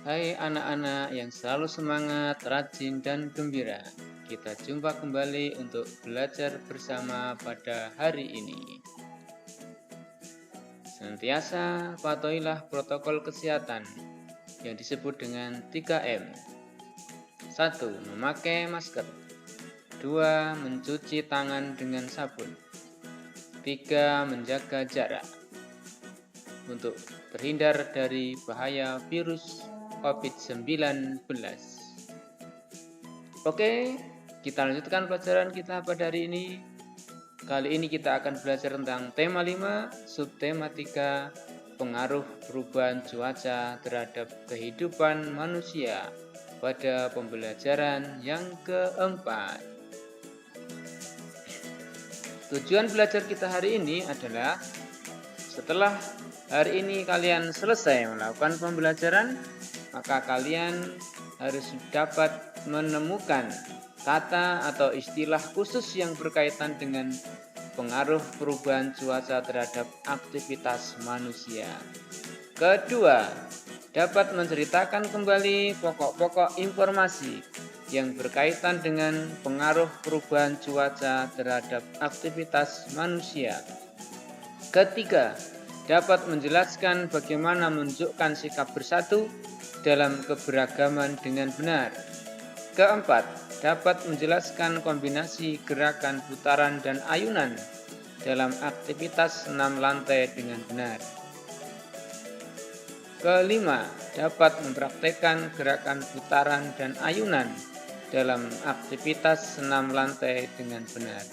Hai anak-anak yang selalu semangat, rajin, dan gembira. Kita jumpa kembali untuk belajar bersama pada hari ini. Senantiasa patuhilah protokol kesehatan yang disebut dengan 3M. 1. Memakai masker. 2. Mencuci tangan dengan sabun. 3. Menjaga jarak untuk terhindar dari bahaya virus COVID-19. Oke, kita lanjutkan pelajaran kita pada hari ini. Kali ini kita akan belajar tentang tema 5, subtema 3, pengaruh perubahan cuaca terhadap kehidupan manusia pada pembelajaran yang keempat. Tujuan belajar kita hari ini adalah setelah hari ini kalian selesai melakukan pembelajaran, maka kalian harus dapat menemukan kata atau istilah khusus yang berkaitan dengan pengaruh perubahan cuaca terhadap aktivitas manusia. Kedua, dapat menceritakan kembali pokok-pokok informasi yang berkaitan dengan pengaruh perubahan cuaca terhadap aktivitas manusia. Ketiga, dapat menjelaskan bagaimana menunjukkan sikap bersatu dalam keberagaman dengan benar. Keempat, dapat menjelaskan kombinasi gerakan putaran dan ayunan dalam aktivitas 6 lantai dengan benar. Kelima, dapat mempraktekkan gerakan putaran dan ayunan dalam aktivitas 6 lantai dengan benar.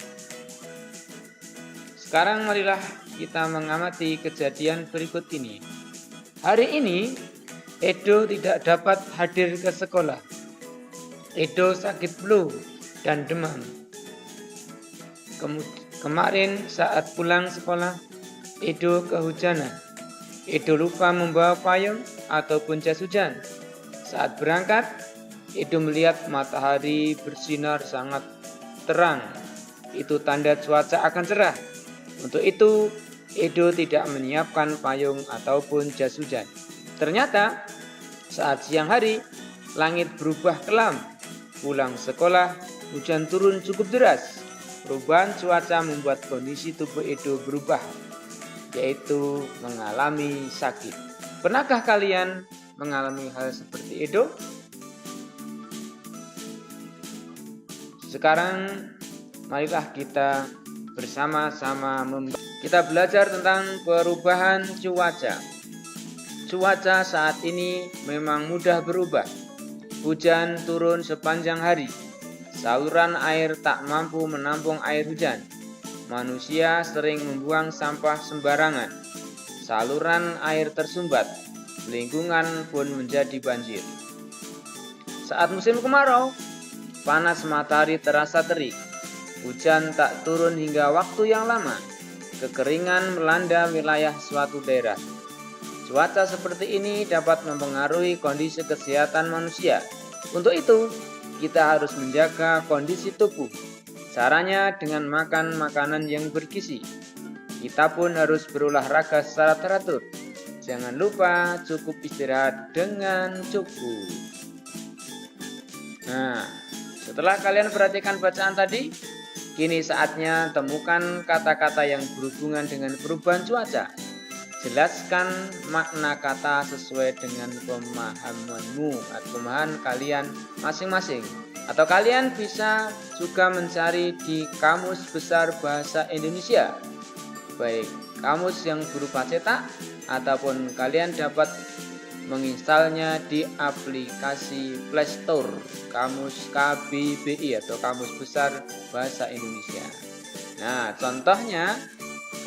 Sekarang marilah kita mengamati kejadian berikut ini. Hari ini, Edo tidak dapat hadir ke sekolah. Edo sakit flu dan demam. Kemarin saat pulang sekolah, Edo kehujanan. Edo lupa membawa payung ataupun jas hujan. Saat berangkat, Edo melihat matahari bersinar sangat terang. Itu tanda cuaca akan cerah. Untuk itu, Edo tidak menyiapkan payung ataupun jas hujan. Ternyata, saat siang hari, langit berubah kelam. Pulang sekolah, hujan turun cukup deras. Perubahan cuaca membuat kondisi tubuh Edo berubah, yaitu mengalami sakit. Pernahkah kalian mengalami hal seperti Edo? Sekarang, marilah kita bersama-sama kita belajar tentang perubahan cuaca. Cuaca saat ini memang mudah berubah. Hujan turun sepanjang hari. Saluran air tak mampu menampung air hujan. Manusia sering membuang sampah sembarangan. Saluran air tersumbat. Lingkungan pun menjadi banjir. Saat musim kemarau, panas matahari terasa terik. Hujan tak turun hingga waktu yang lama. Kekeringan melanda wilayah suatu daerah. Cuaca seperti ini dapat mempengaruhi kondisi kesehatan manusia. Untuk itu, kita harus menjaga kondisi tubuh. Caranya dengan makan makanan yang bergizi. Kita pun harus berolahraga secara teratur. Jangan lupa cukup istirahat dengan cukup. Nah, setelah kalian perhatikan bacaan tadi, kini saatnya temukan kata-kata yang berhubungan dengan perubahan cuaca. Jelaskan makna kata sesuai dengan pemahamanmu atau pemahaman kalian masing-masing. Atau kalian bisa juga mencari di Kamus Besar Bahasa Indonesia, baik kamus yang berupa cetak ataupun kalian dapat menginstalnya di aplikasi Play Store Kamus KBBI atau Kamus Besar Bahasa Indonesia. Nah, contohnya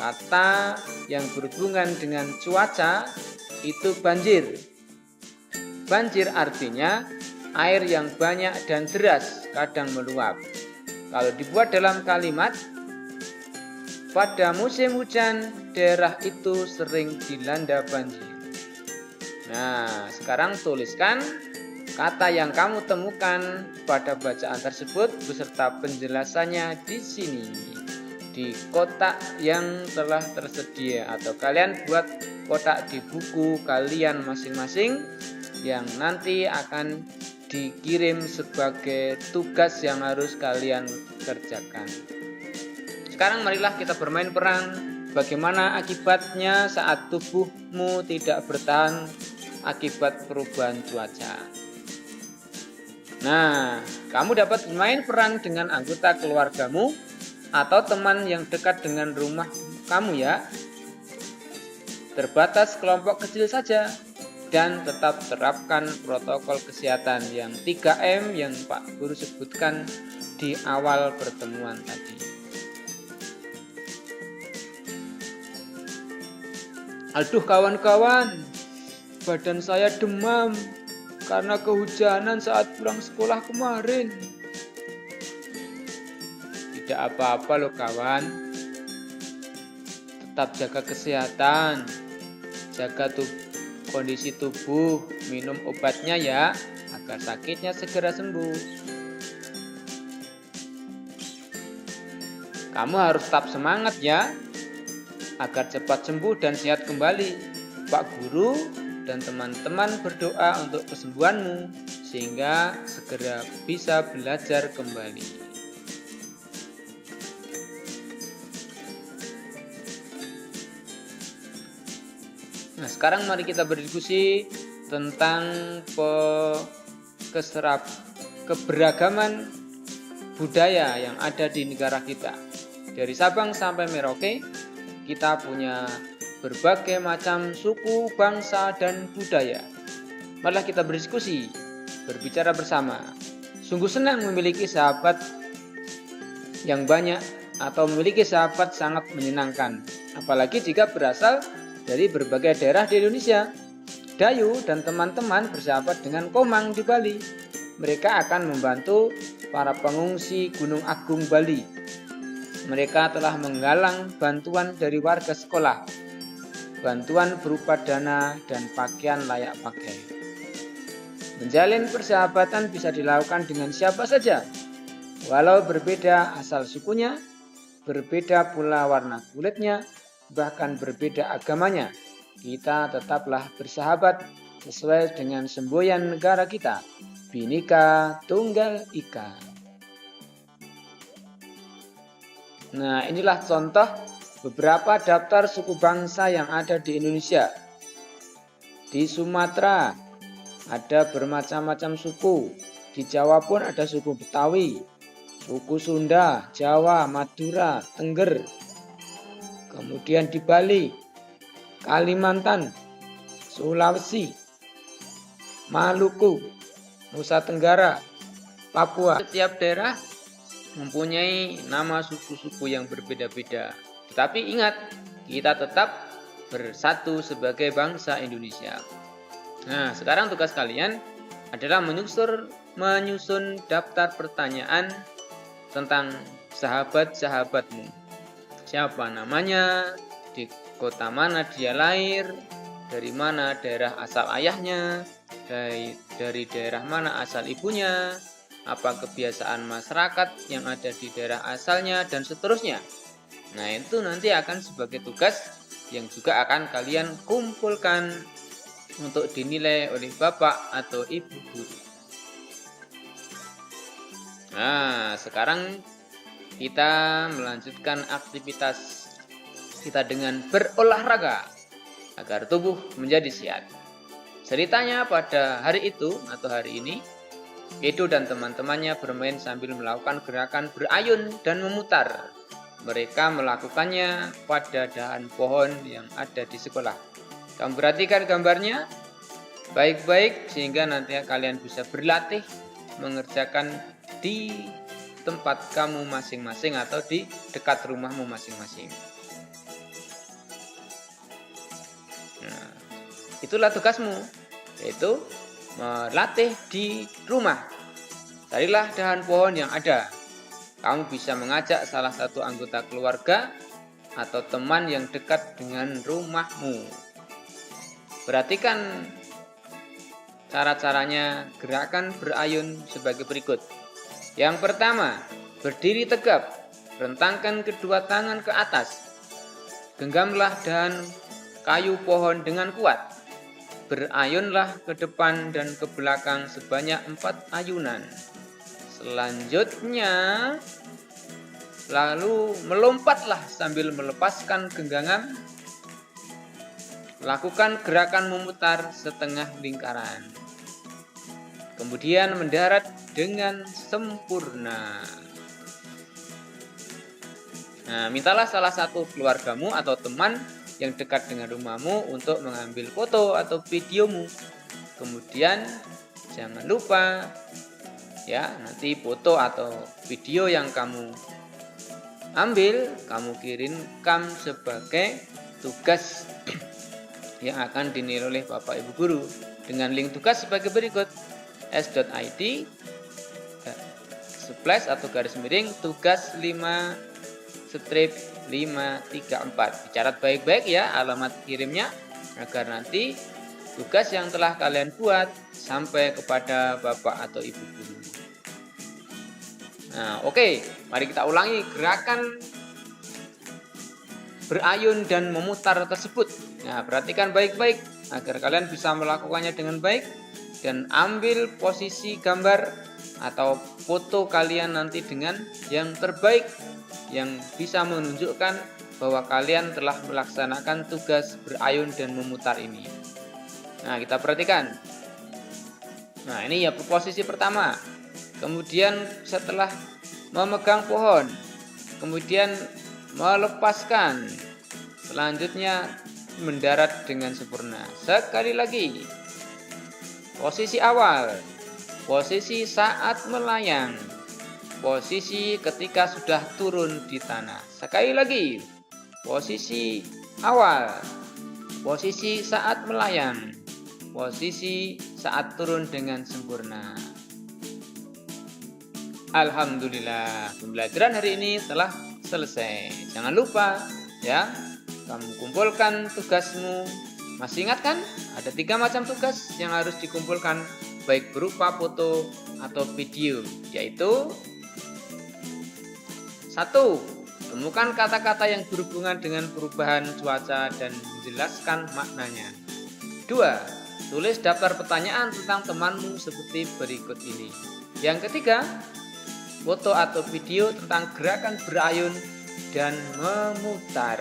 kata yang berhubungan dengan cuaca itu banjir. Banjir artinya air yang banyak dan deras kadang meluap. Kalau dibuat dalam kalimat, pada musim hujan daerah itu sering dilanda banjir. Nah, sekarang tuliskan kata yang kamu temukan pada bacaan tersebut beserta penjelasannya di sini, di kotak yang telah tersedia, atau kalian buat kotak di buku kalian masing-masing yang nanti akan dikirim sebagai tugas yang harus kalian kerjakan. Sekarang marilah kita bermain peran bagaimana akibatnya saat tubuhmu tidak bertahan akibat perubahan cuaca. Nah, kamu dapat bermain peran dengan anggota keluargamu atau teman yang dekat dengan rumah kamu ya. Terbatas kelompok kecil saja dan tetap terapkan protokol kesehatan yang 3M yang Pak Guru sebutkan di awal pertemuan tadi. Aduh kawan-kawan, badan saya demam karena kehujanan saat pulang sekolah kemarin. Tidak apa-apa loh kawan. Tetap jaga kesehatan, jaga kondisi tubuh, minum obatnya ya, agar sakitnya segera sembuh. Kamu harus tetap semangat ya, agar cepat sembuh dan sehat kembali. Pak Guru dan teman-teman berdoa untuk kesembuhanmu, sehingga segera bisa belajar kembali. Nah, sekarang mari kita berdiskusi tentang keberagaman budaya yang ada di negara kita. Dari Sabang sampai Merauke, kita punya berbagai macam suku, bangsa, dan budaya. Marilah kita berdiskusi, berbicara bersama. Sungguh senang memiliki sahabat yang banyak atau memiliki sahabat sangat menyenangkan. Apalagi jika berasal dari berbagai daerah di Indonesia. Dayu dan teman-teman bersahabat dengan Komang di Bali. Mereka akan membantu para pengungsi Gunung Agung Bali. Mereka telah menggalang bantuan dari warga sekolah. Bantuan berupa dana dan pakaian layak pakai. Menjalin persahabatan bisa dilakukan dengan siapa saja. Walau berbeda asal sukunya, berbeda pula warna kulitnya, bahkan berbeda agamanya, kita tetaplah bersahabat sesuai dengan semboyan negara kita, Bhinneka Tunggal Ika. Nah, inilah contoh beberapa daftar suku bangsa yang ada di Indonesia. Di Sumatera ada bermacam-macam suku. Di Jawa pun ada suku Betawi, suku Sunda, Jawa, Madura, Tengger. Kemudian di Bali, Kalimantan, Sulawesi, Maluku, Nusa Tenggara, Papua. Setiap daerah mempunyai nama suku-suku yang berbeda-beda. Tetapi ingat, kita tetap bersatu sebagai bangsa Indonesia. Nah, sekarang tugas kalian adalah menyusun daftar pertanyaan tentang sahabat-sahabatmu. Siapa namanya, di kota mana dia lahir, dari mana daerah asal ayahnya, dari daerah mana asal ibunya, apa kebiasaan masyarakat yang ada di daerah asalnya, dan seterusnya. Nah, itu nanti akan sebagai tugas yang juga akan kalian kumpulkan untuk dinilai oleh bapak atau ibu guru. Nah, sekarang kita melanjutkan aktivitas kita dengan berolahraga agar tubuh menjadi sehat. Ceritanya pada hari itu atau hari ini, Edo dan teman-temannya bermain sambil melakukan gerakan berayun dan memutar. Mereka melakukannya pada dahan pohon yang ada di sekolah. Kamu perhatikan gambarnya baik-baik sehingga nanti kalian bisa berlatih mengerjakan di tempat kamu masing-masing atau di dekat rumahmu masing-masing. Nah, itulah tugasmu, yaitu melatih di rumah. Carilah dahan pohon yang ada. Kamu bisa mengajak salah satu anggota keluarga atau teman yang dekat dengan rumahmu. Perhatikan cara-caranya gerakan berayun sebagai berikut. Yang pertama, berdiri tegap, rentangkan kedua tangan ke atas. Genggamlah dahan kayu pohon dengan kuat. berayunlah ke depan dan ke belakang sebanyak 4 ayunan. Selanjutnya, lalu melompatlah sambil melepaskan genggaman. Lakukan gerakan memutar setengah lingkaran. Kemudian mendarat dengan sempurna. Nah, mintalah salah satu keluargamu atau teman yang dekat dengan rumahmu untuk mengambil foto atau videomu. Kemudian jangan lupa ya, nanti foto atau video yang kamu ambil, kamu kirimkan sebagai tugas yang akan dinilai oleh Bapak Ibu Guru dengan link tugas sebagai berikut: s.id // tugas 5/534. Dicatat baik-baik ya alamat kirimnya agar nanti tugas yang telah kalian buat sampai kepada Bapak atau Ibu Guru. Nah, oke, mari kita ulangi gerakan berayun dan memutar tersebut. Nah, perhatikan baik-baik agar kalian bisa melakukannya dengan baik dan ambil posisi gambar atau foto kalian nanti dengan yang terbaik yang bisa menunjukkan bahwa kalian telah melaksanakan tugas berayun dan memutar ini. Nah, kita perhatikan. Nah, ini ya posisi pertama. Kemudian setelah memegang pohon, kemudian melepaskan, selanjutnya mendarat dengan sempurna. Sekali lagi, posisi awal, posisi saat melayang, posisi ketika sudah turun di tanah. Sekali lagi, posisi awal, posisi saat melayang, posisi saat turun dengan sempurna. Alhamdulillah, pembelajaran hari ini telah selesai. Jangan lupa ya, kamu kumpulkan tugasmu. Masih ingat kan? Ada 3 macam tugas yang harus dikumpulkan, baik berupa foto atau video, yaitu 1. Temukan kata-kata yang berhubungan dengan perubahan cuaca dan menjelaskan maknanya. 2. Tulis daftar pertanyaan tentang temanmu seperti berikut ini. Yang ketiga, foto atau video tentang gerakan berayun dan memutar.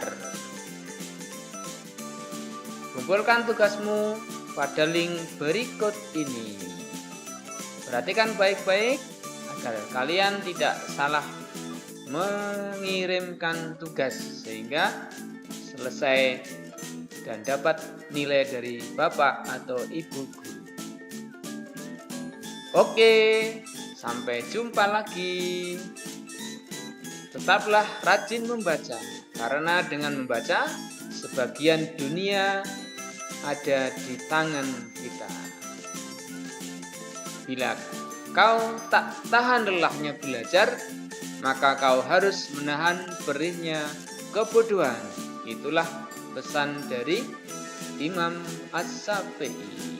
Kumpulkan tugasmu pada link berikut ini. Perhatikan baik-baik agar kalian tidak salah mengirimkan tugas sehingga selesai dan dapat nilai dari Bapak atau Ibu Guru. Oke, sampai jumpa lagi. Tetaplah rajin membaca, karena dengan membaca sebagian dunia ada di tangan kita. Bila kau tak tahan lelahnya belajar, maka kau harus menahan perihnya kebodohan. Itulah pesan dari Imam As-Syafi'i.